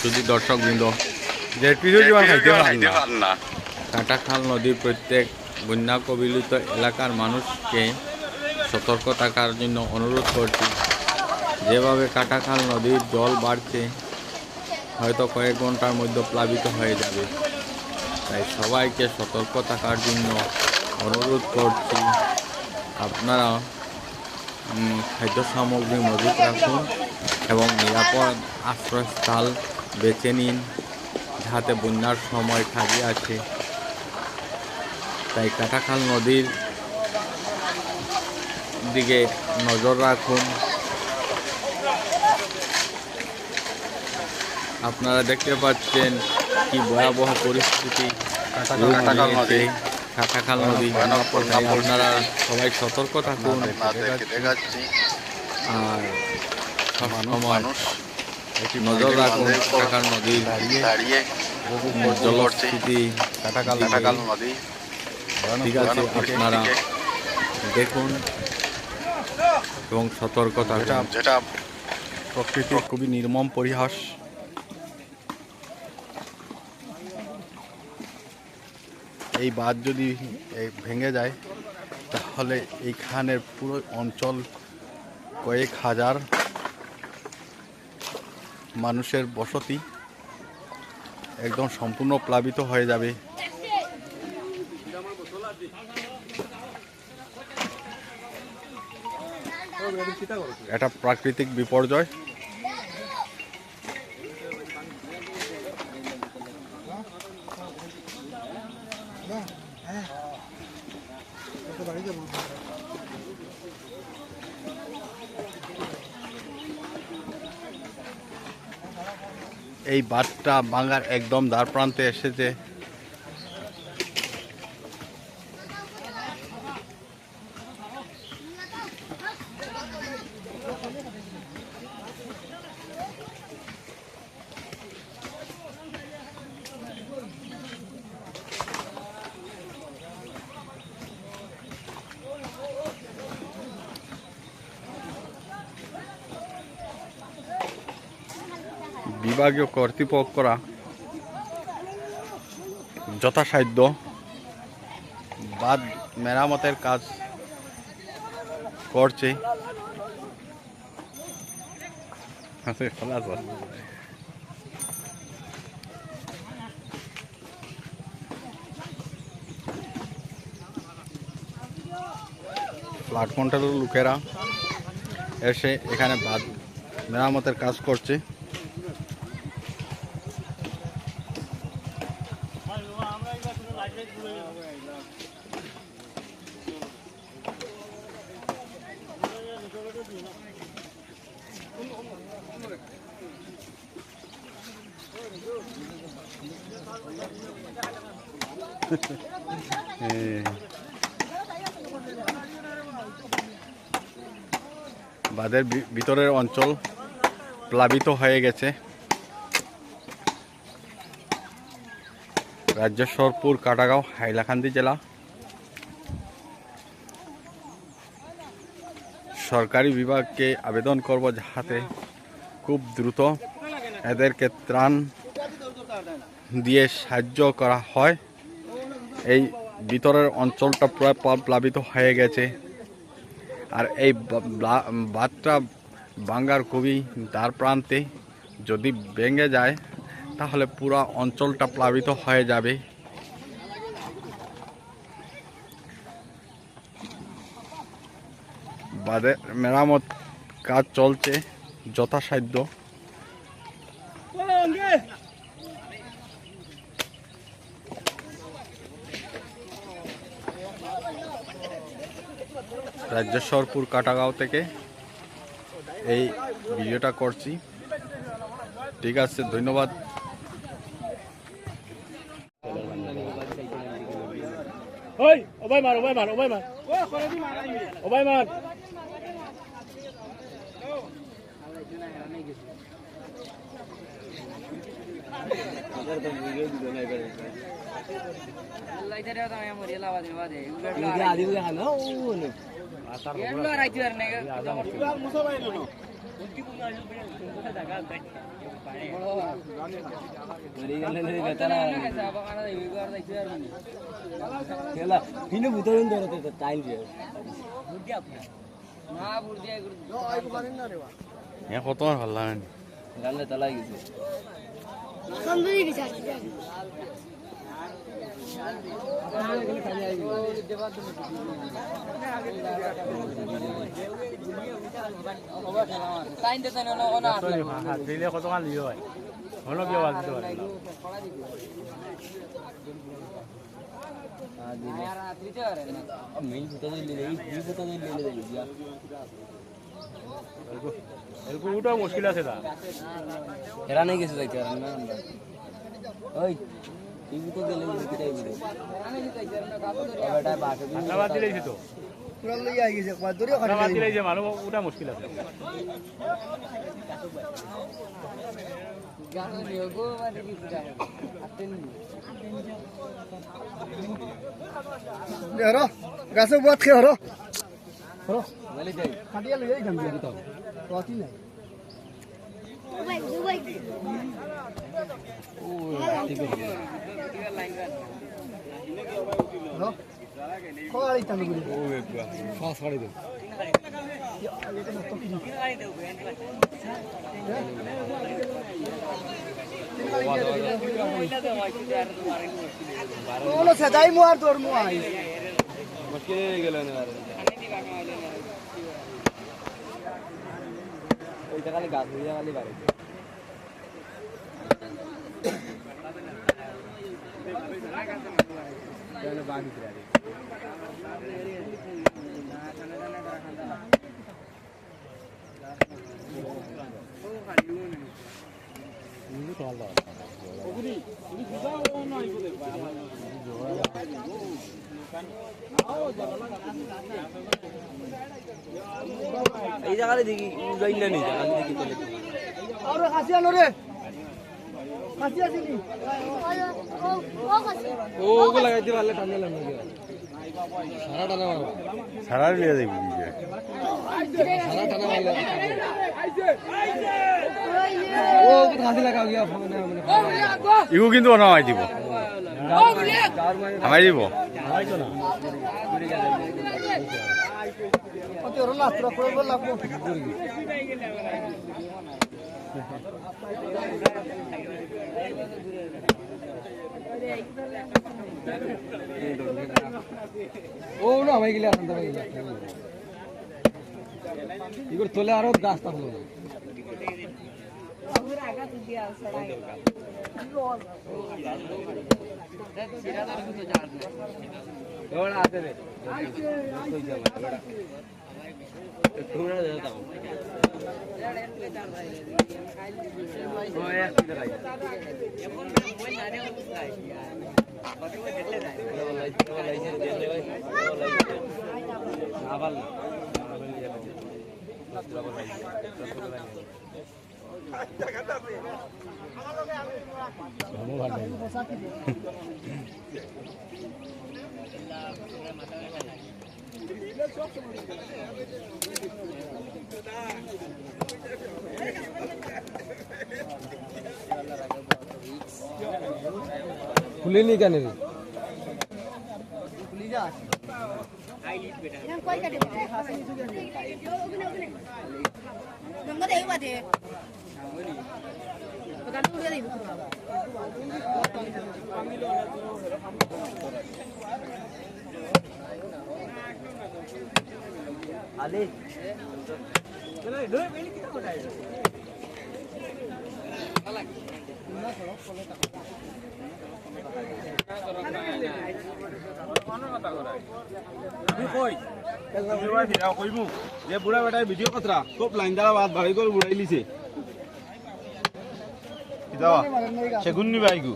শুধু দর্শকবৃন্দ, কাটাখাল নদীর প্রত্যেক বন্যা কবলিত এলাকার মানুষকে সতর্ক থাকার জন্য অনুরোধ করছি। যেভাবে কাটাখাল নদীর জল বাড়ছে, হয়তো কয়েক ঘন্টার মধ্যে প্লাবিত হয়ে যাবে। তাই সবাইকে সতর্ক থাকার জন্য অনুরোধ করছি। আপনারা খাদ্য সামগ্রী মজুত রাখুন এবং নিরাপদ আশ্রয়স্থল বেছে নিন, যাতে বন্যার সময় কাজে আছে। তাই কাটাখাল নদীর দিকে নজর রাখুন। আপনারা দেখতে পাচ্ছেন কি ভয়াবহ পরিস্থিতি কাটাখাল নদী। আপনারা সবাই সতর্ক থাকুন আর সবসময় নজর রাখুন কাটাখাল নদীর জলস্থিতি। কাটাখাল নদী ঠিক আছে, আপনারা দেখুন এবং সতর্ক থাকুন। যেটা প্রকৃতির খুবই নির্মম পরিহাস। এই বাঁধ যদি ভেঙে যায়, তাহলে এইখানের পুরো অঞ্চল কয়েক হাজার মানুষের বসতি একদম সম্পূর্ণ প্লাবিত হয়ে যাবে। এটা প্রাকৃতিক বিপর্যয়। এই বাঁধটা ভাঙার একদম দ্বার প্রান্তে এসেছে। বিভাগীয় কর্তৃপক্ষরা যথাসাধ্য বাঁধ মেরামতের কাজ করছে। ফ্লাড কন্ট্রোলের লোকেরা এসে এখানে বাঁধ মেরামতের কাজ করছে। বাঁধের ভিতরের অঞ্চল প্লাবিত হয়ে গেছে। রাজ্যেশ্বরপুর, কাটাগাঁও, হাইলাকান্দি জেলা। সরকারি বিভাগকে আবেদন করব যাতে খুব দ্রুত এদেরকে ত্রাণ দিয়ে সাহায্য করা হয়। এই ভিতরের অঞ্চলটা প্রায় প্লাবিত হয়ে গেছে, আর এই বাঁধটা ভাঙার খুবই দ্বার প্রান্তে। যদি ভেঙে যায় তাহলে পুরো অঞ্চলটা প্লাবিত হয়ে যাবে। বাঁধের মেরামত কাজ চলছে যথাসাধ্য। রাজ্যেশ্বরপুর, কাটাগাঁও থেকে এই ভিডিওটা করছি। ঠিক আছে, ধন্যবাদ। কত ভাল লাগে দিলে কত কাল ইয়ে হয় হলো কি আওয়াজ দিতে পারে এরকম উঠা মুশকিল আছে দা এরা নাই গেছে যাইতে আর না ওই টিভি তো গেলে কিটাই বিরে এবারটা বাকে আবার দিলেই তো পুরা লই আই গেছে কয় দরিও খালি আবার দিলেই যে মানুষ উঠা মুশকিল আছে গানো নিয়োগো মানে কি পুরা আতেন হরো গাছে বাত খে হরো হরো বলে যাই খাটিয়া লই যাই গাম তো তোতি নাই ও ঠিক আছে হরো কোয়ালি টানি গুলি ও একবা ফাস ফাড়ি দে ওলো সদাই মু আর তোর মু আই মুশকিল হয়ে গেল না আর ওইটা খালি গাছ হইয়া খালি বাড়ি কেন বাড়ি ফিরে এই জায়গায় দেখি যাইলে নেই জায়গা দেখি চলে আরে খাসিয়া রে খাসিয়া দিলি ও ওগো লাগাইতে পারলে ঠান্ডা লাগে সারা টানা মারবা সারা লিয়ে দেখবি সারা টানা মারলে ও ওকে খাসি লাগাও গিয়া ফোন না মানে ইগো কিন্তু নামাই দিব নামাই দিব হয়তো না তোর লাস্টরা করব লাগবো ও না ভাই গেলে আনন্দ ভাই গেলে ইগোর তোলে আরো গাছ থাকলো ওরা আছে রে তোমরা দাও ও এক কিলো রাই এখন বই না রে উঠাই বাকি ওই দেখলে যায় লাইছে দেখলে ভাই আবার খুলিনি কেন রে খুলি যা কই কাটে গঙ্গা দেই বাদে পকান উড়ে দেই আলে যে বুড়া বেটায় ভিডিও কথা খুব লাইন দ্বারা বাদ ভাড়ি করে বুড়াই লিছে সেগুন নিবে আইগু